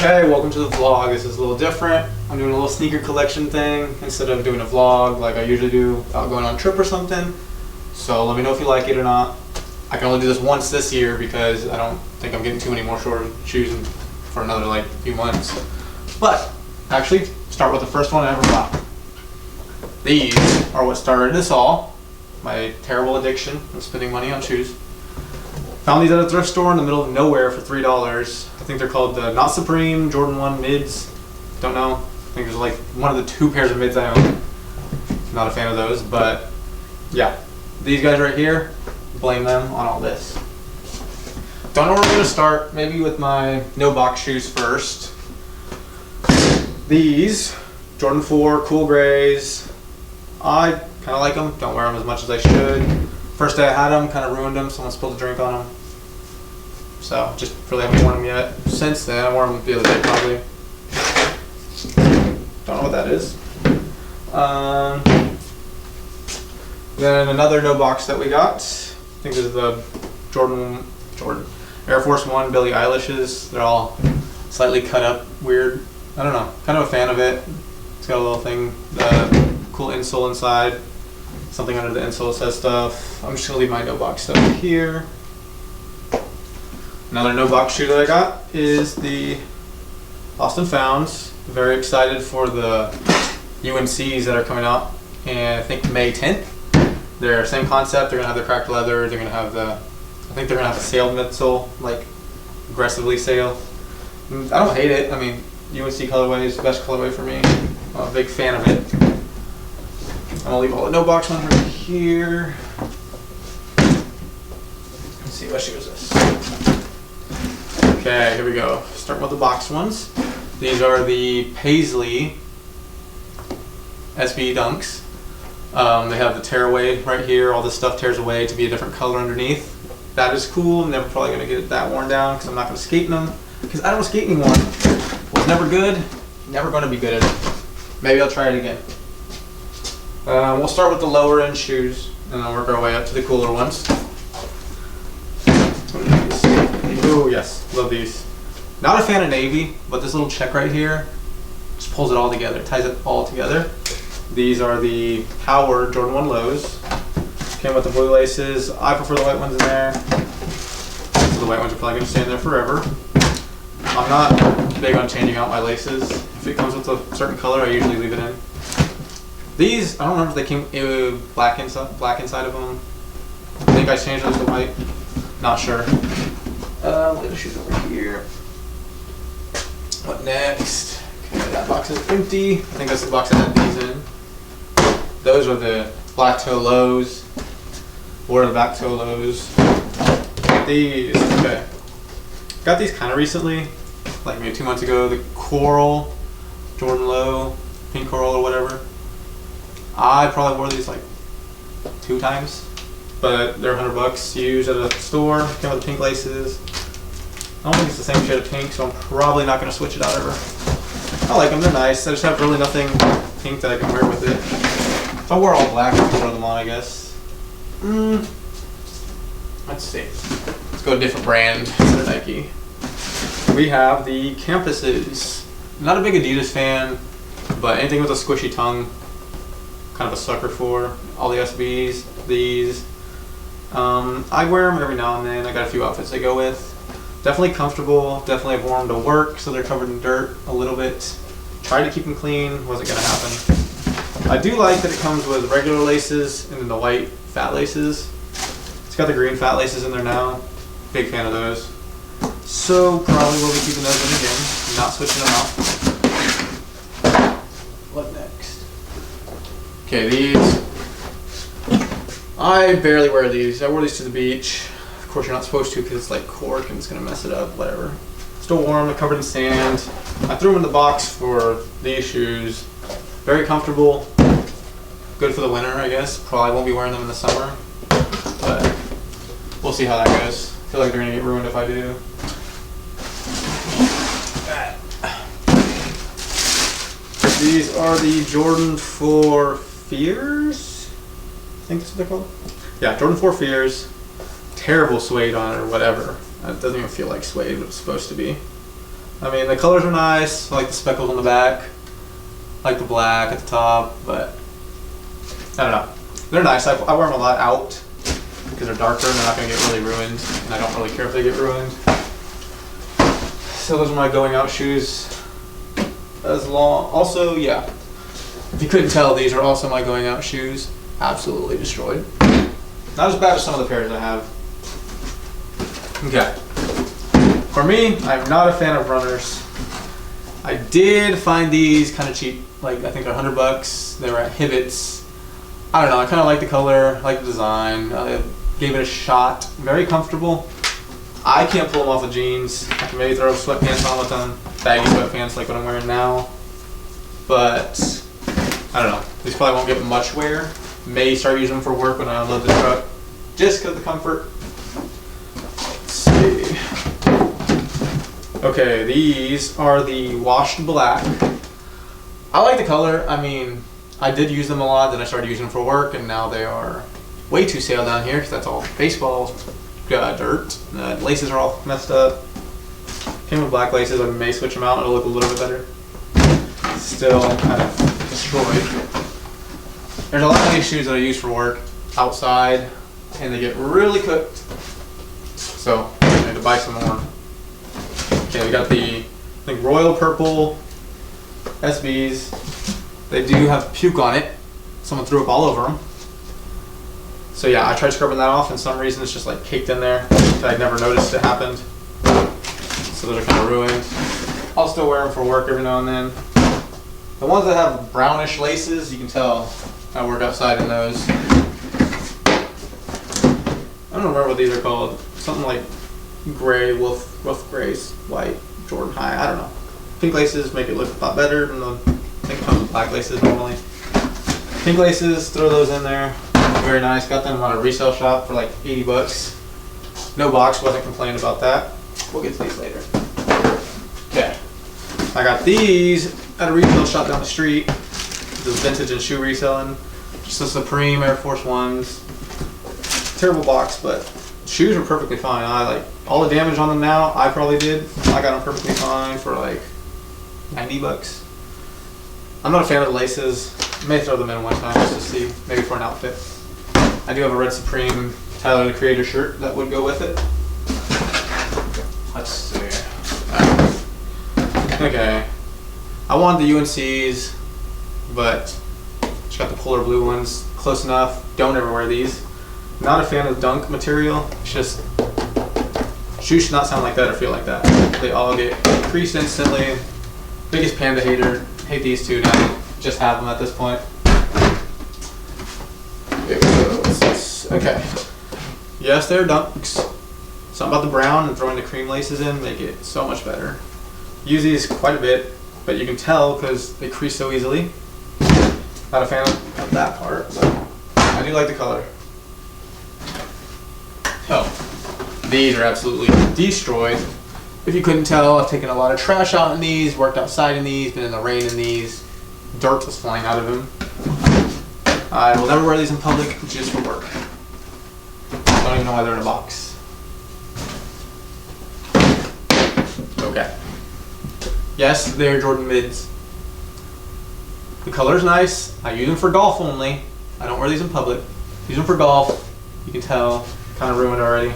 Okay, welcome to the vlog. This is a little different. I'm doing a little sneaker collection thing instead of doing a vlog like I usually do without going on a trip or something. So let me know if you like it or not. I can only do this once this year because I don't think I'm getting too many more short shoes for another like few months. But actually, start with the first one I ever bought. These are what started this all. My terrible addiction of spending money on shoes. Found these at a thrift store in the middle of nowhere for $3. I think they're called the Not Supreme Jordan 1 mids. Don't know. I think there's like one of the two pairs of mids I own. Not a fan of those, but yeah. These guys right here, blame them on all this. Don't know where we're gonna start. Maybe with my no box shoes first. These Jordan 4 cool grays. I kind of like them. Don't wear them as much as I should. First day I had them, kind of ruined them. Someone spilled a drink on them. So, just really haven't worn them yet. Since then, I wore them the other day probably. Don't know what that is. Then another no box that we got. I think this is the Jordan Air Force One Billie Eilish's. They're all slightly cut up, weird. I don't know. Kind of a fan of it. It's got a little thing, the cool insole inside. Something under the insole says stuff. I'm just gonna leave my no box stuff here. Another no box shoe that I got is the Lost and Founds. Very excited for the UNCs that are coming out, and I think May 10th. They're same concept. They're gonna have the cracked leather. They're gonna have the, I think they're gonna have a sailed midsole, like aggressively sailed. I don't hate it. I mean, UNC colorway is the best colorway for me. I'm a big fan of it. I'm gonna leave all the no box ones right here. Let's see, what shoe is this? Okay, here we go. Starting with the box ones. These are the Paisley SB Dunks. They have the tear away right here. All this stuff tears away to be a different color underneath. That is cool. I'm never probably gonna get that worn down because I'm not gonna skate in them. Because I don't skate anymore. Was never good. Never gonna be good at it. Maybe I'll try it again. We'll start with the lower end shoes and then work our way up to the cooler ones. Oh yes, love these. Not a fan of navy, but this little check right here just pulls it all together, ties it all together. These are the Power Jordan 1 lows. Came with the blue laces. I prefer the white ones in there. So the white ones are probably going to stay in there forever. I'm not big on changing out my laces. If it comes with a certain color, I usually leave it in. These, I don't remember if they came black inside of them. I think I changed those to white. Not sure. Later shoes over here. What next? Okay, that box is empty. I think that's the box I had these in. Those are the black toe lows. Or the back toe lows. These, okay. Got these kind of recently, like maybe 2 months ago. The coral Jordan low, pink coral or whatever. I probably wore these like 2 times, but they're $100 used at a store. Came with the pink laces. I don't think it's the same shade of pink, so I'm probably not going to switch it out ever. I like them, they're nice. I just have really nothing pink that I can wear with it. If I wore all black, I could throw them on, I guess. Let's see. Let's go a different brand instead of Nike. We have the Campuses. Not a big Adidas fan, but anything with a squishy tongue, kind of a sucker for. All the SBs, these. I wear them every now and then. I got a few outfits they go with. Definitely comfortable. Definitely have worn them to work, so they're covered in dirt a little bit. Tried to keep them clean. Wasn't gonna happen. I do like that it comes with regular laces and then the white fat laces. It's got the green fat laces in there now. Big fan of those. So probably will be keeping those in again. Not switching them out. What next? Okay, these. I barely wear these. I wore these to the beach. Of course, you're not supposed to because it's like cork and it's gonna mess it up. Whatever. Still warm. They're covered in sand. I threw them in the box for these shoes. Very comfortable. Good for the winter, I guess. Probably won't be wearing them in the summer, but we'll see how that goes. I feel like they're gonna get ruined if I do. These are the Jordan 4 Fears. I think that's what they're called. Yeah, Jordan 4 Fears. Terrible suede on it or whatever. It doesn't even feel like suede, but it's supposed to be. I mean, the colors are nice. I like the speckles on the back. I like the black at the top, but I don't know. They're nice. I wear them a lot out because they're darker and they're not going to get really ruined. And I don't really care if they get ruined. So those are my going out shoes. As long, also, yeah. If you couldn't tell, these are also my going out shoes. Absolutely destroyed. Not as bad as some of the pairs I have. Okay. For me, I'm not a fan of runners. I did find these kind of cheap. Like, I think they're $100. They were at Hibbett's. I don't know, I kind of like the color, like the design. I gave it a shot. Very comfortable. I can't pull them off with jeans. I can maybe throw sweatpants on with them. Baggy sweatpants like what I'm wearing now. But, I don't know. These probably won't get much wear. May start using them for work when I unload the truck. Just because of the comfort. Let's see. Okay, these are the washed black. I like the color. I mean, I did use them a lot, then I started using them for work, and now they are way too sale down here because that's all baseball dirt. The laces are all messed up. Came with black laces. I may switch them out. It'll look a little bit better. Still kind of destroyed. There's a lot of these shoes that I use for work outside, and they get really cooked. So I need to buy some more. Okay, we got the, I think, royal purple SBs. They do have puke on it. Someone threw up all over them. So yeah, I tried scrubbing that off, and for some reason it's just like caked in there. I never noticed it happened. So those are kind of ruined. I'll still wear them for work every now and then. The ones that have brownish laces, you can tell I work outside in those. I don't remember what these are called. Something like gray, rough grays, white, Jordan High, I don't know. Pink laces make it look a lot better than the, I think it comes with black laces normally. Pink laces, throw those in there. Very nice. Got them on a resale shop for like $80. No box, wasn't complaining about that. We'll get to these later. Okay. I got these at a retail shop down the street. This is vintage and shoe reselling. Just the Supreme Air Force Ones. Terrible box, but shoes are perfectly fine. I like all the damage on them now. I probably did. I got them perfectly fine for like $90. I'm not a fan of the laces. I may throw them in one time just to see, maybe for an outfit. I do have a red Supreme Tyler the Creator shirt that would go with it. Let's see. Okay. I wanted the UNCs, but just got the polar blue ones. Close enough. Don't ever wear these. Not a fan of Dunk material. It's just, shoes should not sound like that or feel like that. They all get creased instantly. Biggest Panda hater. Hate these two now. Just have them at this point. Okay. Yes, they're Dunks. Something about the brown and throwing the cream laces in make it so much better. Use these quite a bit, but you can tell because they crease so easily. Not a fan of that part, but I do like the color. So, these are absolutely destroyed. If you couldn't tell, I've taken a lot of trash out in these, worked outside in these, been in the rain in these. Dirt was flying out of them. I will never wear these in public, just for work. I don't even know why they're in a box. Okay. Yes, they're Jordan mids. The color's nice. I use them for golf only. I don't wear these in public. Use them for golf. You can tell, kind of ruined already.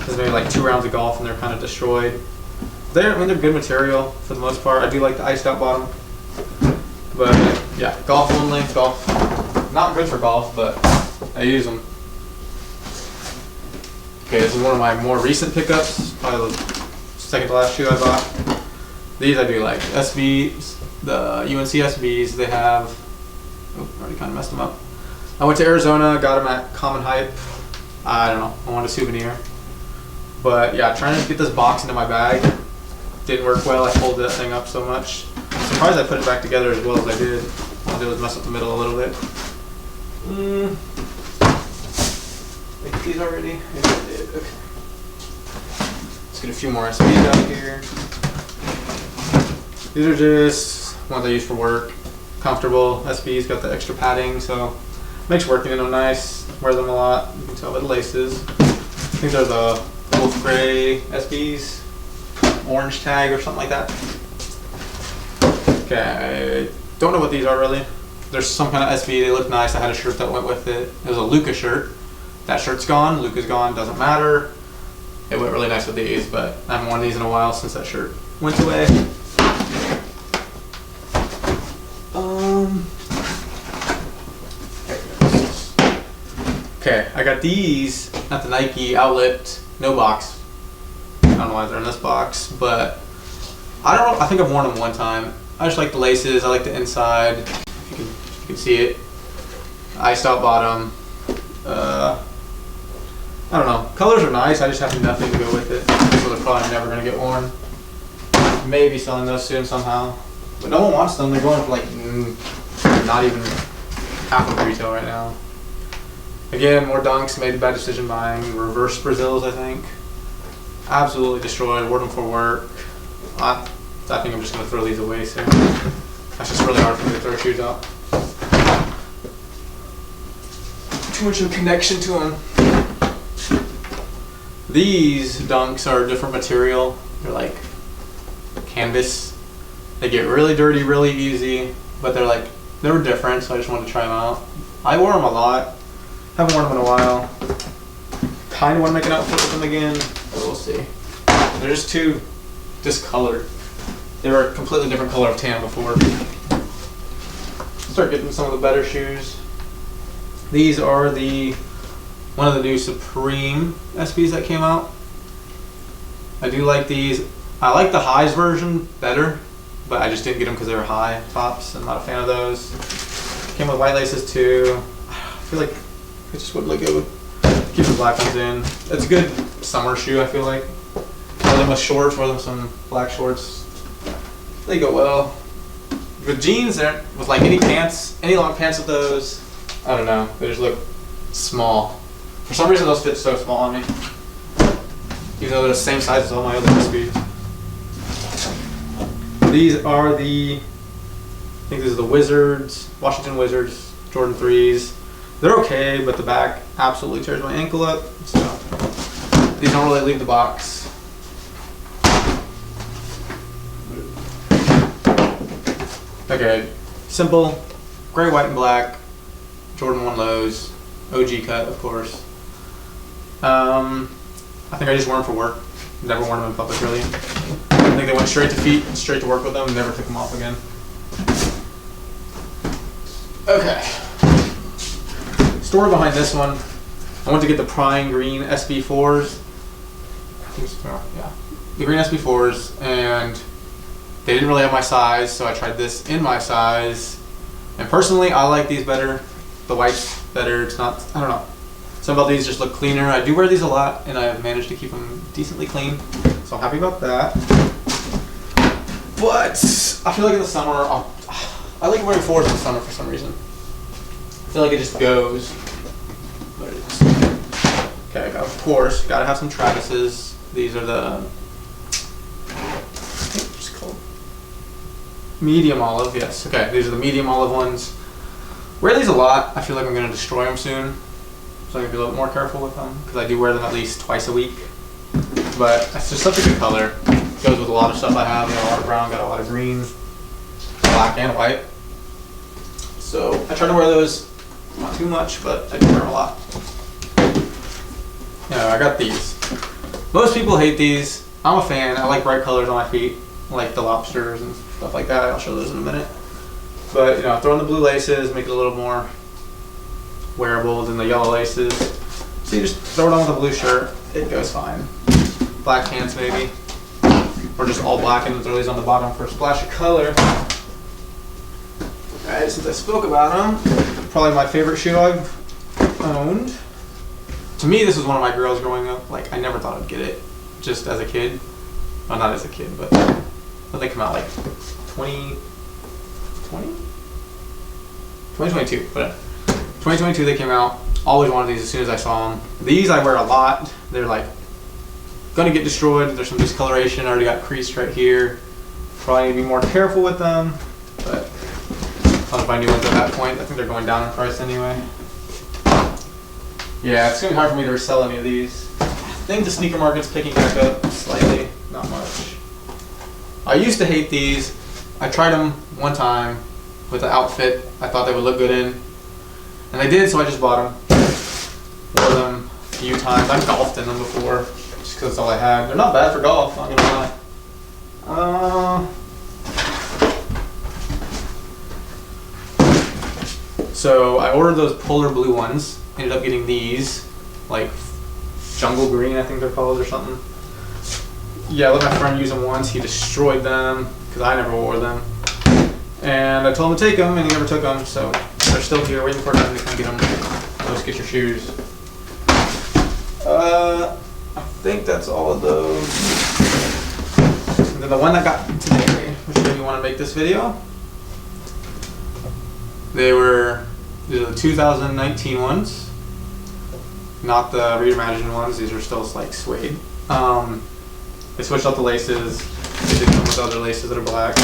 There's maybe like 2 rounds of golf and they're kind of destroyed. I mean, they're good material for the most part. I do like the iced out bottom. But yeah, golf only. Golf, not good for golf, but I use them. Okay, this is one of my more recent pickups. Probably the second to last shoe I bought. These I do like. SBs, the UNC SBs, they have, oh, already kind of messed them up. I went to Arizona, got them at Common Hype. I don't know, I wanted a souvenir. But yeah, trying to get this box into my bag didn't work well. I folded that thing up so much. I'm surprised I put it back together as well as I did. All I did was mess up the middle a little bit. Make these already? Maybe I did. Okay. Let's get a few more SBs out here. These are just ones I use for work. Comfortable SBs, got the extra padding, so makes working in them nice. Wear them a lot. You can tell by the laces. I think they're the Wolf Gray SBs. orange tag or something like that. Okay, I don't know what these are really. There's some kind of SB, they look nice. I had a shirt that went with it. It was a Luka shirt. That shirt's gone, Luka's gone, doesn't matter. It went really nice with these, but I haven't worn these in a while since that shirt went away. Okay, I got these at the Nike outlet, no box. I don't know why they're in this box, but I don't know, I think I've worn them one time. I just like the laces, I like the inside, if you can see it. Iced out bottom. I don't know, colors are nice, I just have nothing to go with it. So they're probably never gonna get worn. Maybe selling those soon somehow. But no one wants them, they're going for like, not even half of retail right now. Again, more dunks, made a bad decision buying. Reverse Brazils, I think. Absolutely destroyed, wore them for work. I think I'm just going to throw these away soon. That's just really hard for me to throw shoes out. Too much of a connection to them. These dunks are a different material. They're like canvas. They get really dirty really easy, but they were different, so I just wanted to try them out. I wore them a lot. Haven't worn them in a while. Kind of want to make an outfit with them again, but we'll see. They're just too discolored. They were a completely different color of tan before. Start getting some of the better shoes. These are one of the new Supreme SBs that came out. I do like these. I like the highs version better, but I just didn't get them because they were high tops. I'm not a fan of those. Came with white laces too. I feel like it just wouldn't look good. Keep the black ones in. It's a good summer shoe, I feel like. Wear them with shorts, wear them some black shorts. They go well. With jeans, with like any pants, any long pants with those, I don't know, they just look small. For some reason those fit so small on me. Even though they're the same size as all my other SBs. These are I think these are the Wizards, Washington Wizards, Jordan 3s. They're okay, but the back absolutely tears my ankle up, so these don't really leave the box. Okay, simple, gray, white, and black, Jordan 1 lows, OG cut, of course. I think I just wore them for work. Never worn them in public, really. I think they went straight to feet, straight to work with them, never took them off again. Okay. Story behind this one, I went to get the Prime Green SB4s. I think it's, yeah, the green SB4s, and they didn't really have my size, so I tried this in my size. And personally, I like these better. The white's better. It's not, I don't know. Some of these just look cleaner. I do wear these a lot, and I've managed to keep them decently clean, so I'm happy about that. But I feel like in the summer, I like wearing 4s in the summer for some reason. I feel like it just goes. Okay, of course, gotta have some Travis's. These are the, I think it's called medium olive. Yes, okay, these are the medium olive ones. Wear these a lot. I feel like I'm gonna destroy them soon, so I'm gonna be a little more careful with them because I do wear them at least twice a week. But it's just such a good color. It goes with a lot of stuff I have. Got a lot of brown, got a lot of green, black, and white. So I try to wear those. Not too much, but I do wear them a lot. Yeah, I got these. Most people hate these. I'm a fan. I like bright colors on my feet. I like the lobsters and stuff like that. I'll show those in a minute. But, you know, throw in the blue laces, make it a little more wearable than the yellow laces. So you just throw it on with a blue shirt. It goes fine. Black pants maybe. Or just all black and throw these on the bottom for a splash of color. Alright, since I spoke about them, probably my favorite shoe I've owned. To me, this was one of my girls growing up. Like, I never thought I'd get it just as a kid. Well, not as a kid, but when they come out, like 2022, whatever. 2022 they came out. Always wanted these as soon as I saw them. These I wear a lot. They're like gonna get destroyed. There's some discoloration. Already got creased right here. Probably need to be more careful with them, but I'll buy new ones at that point. I think they're going down in price anyway. Yeah, it's gonna be hard for me to resell any of these. I think the sneaker market's picking back up slightly, not much. I used to hate these. I tried them one time with the outfit I thought they would look good in. And they did, so I just bought them. Wore them a few times. I've golfed in them before, just because that's all I had. They're not bad for golf, not gonna lie. So I ordered those polar blue ones. Ended up getting these, like jungle green, I think they're called, or something. Yeah, I let my friend use them once. He destroyed them because I never wore them. And I told him to take them, and he never took them. So they're still here, waiting for them to come get them. Let's get your shoes. I think that's all of those. And then the one I got today, which made me want to make this video. These are the 2019 ones, not the reimagined ones. These are still like suede. They switched out the laces. They did come with other laces that are black.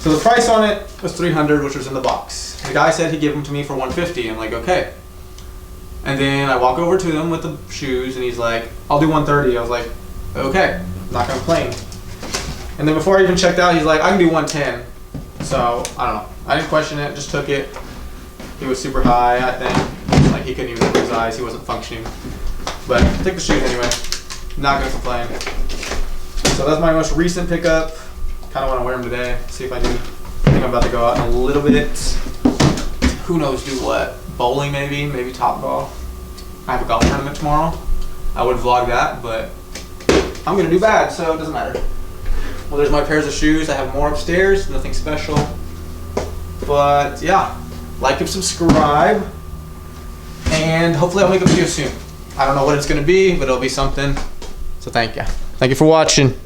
So the price on it was $300, which was in the box. The guy said he'd give them to me for $150. I'm like, okay. And then I walk over to him with the shoes, and he's like, I'll do $130. I was like, okay, not gonna complain. And then before I even checked out, he's like, I can do $110. So I don't know. I didn't question it, just took it. He was super high, I think. Like he couldn't even open his eyes, he wasn't functioning. But take the shoes anyway. Not gonna complain. So that's my most recent pickup. Kinda wanna wear them today, see if I do. I think I'm about to go out in a little bit. Who knows do what? Bowling maybe top golf. I have a golf tournament tomorrow. I would vlog that, but I'm gonna do bad, so it doesn't matter. Well, there's my pairs of shoes. I have more upstairs, nothing special. But yeah, like and subscribe. And hopefully I'll make a video soon. I don't know what it's gonna be, but it'll be something. So thank you. Thank you for watching.